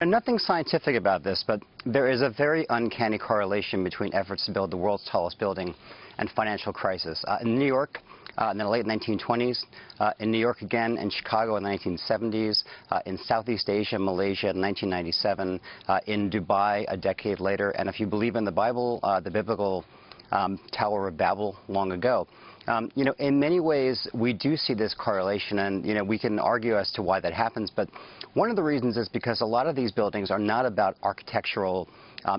And nothing scientific about this, but there is a very uncanny correlation between efforts to build the world's tallest building and financial crisis. In New York, in the late 1920s, in New York again, in Chicago in the 1970s, in Southeast Asia, Malaysia in 1997, in Dubai a decade later, and if you believe in the Bible, the biblical Tower of Babel long ago. In many ways, we do see this correlation, and, we can argue as to why that happens, but one of the reasons is because a lot of these buildings are not about architectural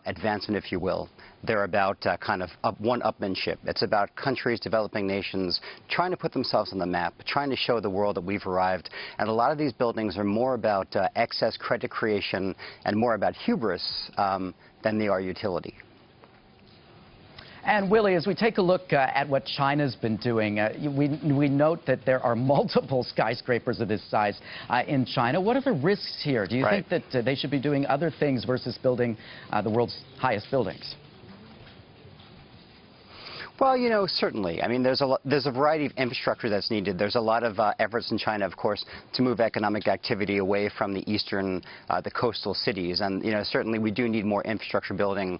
advancement, if you will. They're about kind of one-upmanship. It's about countries, developing nations, trying to put themselves on the map, trying to show the world that we've arrived. And a lot of these buildings are more about excess credit creation and more about hubris than they are utility. And Willie, as we take a look at what China's been doing, we note that there are multiple skyscrapers of this size in China. What are the risks here? Do you think that they should be doing other things versus building the world's highest buildings? Well, certainly. I mean, there's a variety of infrastructure that's needed. There's a lot of efforts in China, of course, to move economic activity away from the eastern, the coastal cities. And, certainly we do need more infrastructure building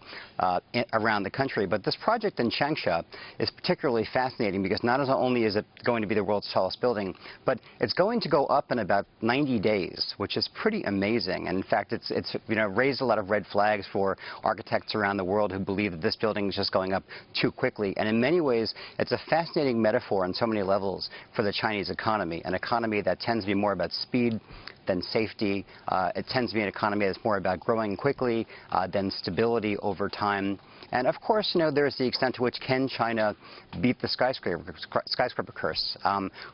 around the country. But this project in Changsha is particularly fascinating because not only is it going to be the world's tallest building, but it's going to go up in about 90 days, which is pretty amazing. And in fact, it's raised a lot of red flags for architects around the world who believe that this building is just going up too quickly. And in many ways, it's a fascinating metaphor on so many levels for the Chinese economy, an economy that tends to be more about speed than safety. It tends to be an economy that's more about growing quickly than stability over time. And of course, there's the extent to which can China beat the skyscraper curse.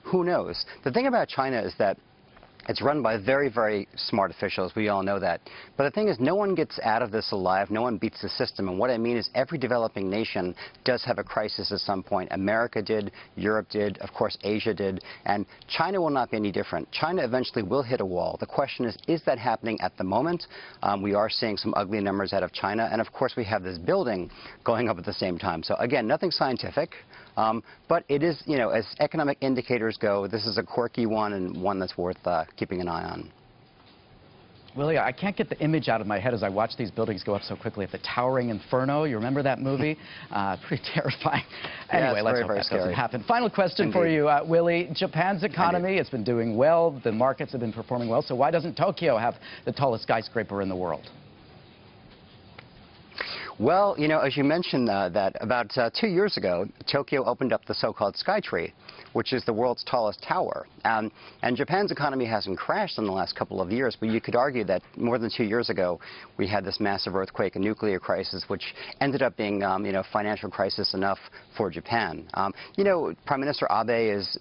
Who knows? The thing about China is that it's run by very, very smart officials. We all know that. But the thing is, no one gets out of this alive. No one beats the system. And what I mean is every developing nation does have a crisis at some point. America did. Europe did. Of course, Asia did. And China will not be any different. China eventually will hit a wall. The question is that happening at the moment? We are seeing some ugly numbers out of China. And, of course, we have this building going up at the same time. So, again, nothing scientific. But it is, as economic indicators go, this is a quirky one and one that's worth keeping an eye on. Willie, I can't get the image out of my head as I watch these buildings go up so quickly. At the Towering Inferno, you remember that movie? Pretty terrifying. Anyway, let's hope that doesn't happen. Final question for you, Willie. Japan's economy, it's been doing well. The markets have been performing well. So why doesn't Tokyo have the tallest skyscraper in the world? Well, as you mentioned, that about 2 years ago, Tokyo opened up the so-called Skytree, which is the world's tallest tower. And Japan's economy hasn't crashed in the last couple of years, but you could argue that more than 2 years ago, we had this massive earthquake and nuclear crisis, which ended up being, financial crisis enough for Japan. Prime Minister Abe is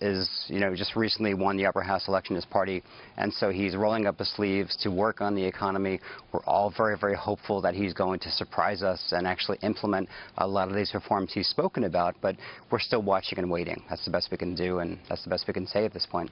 just recently won the upper house election in his party, and so he's rolling up his sleeves to work on the economy. We're all very, very hopeful that he's going to surprise us and actually implement a lot of these reforms he's spoken about, but we're still watching and waiting. That's the best we can do, and that's the best we can say at this point.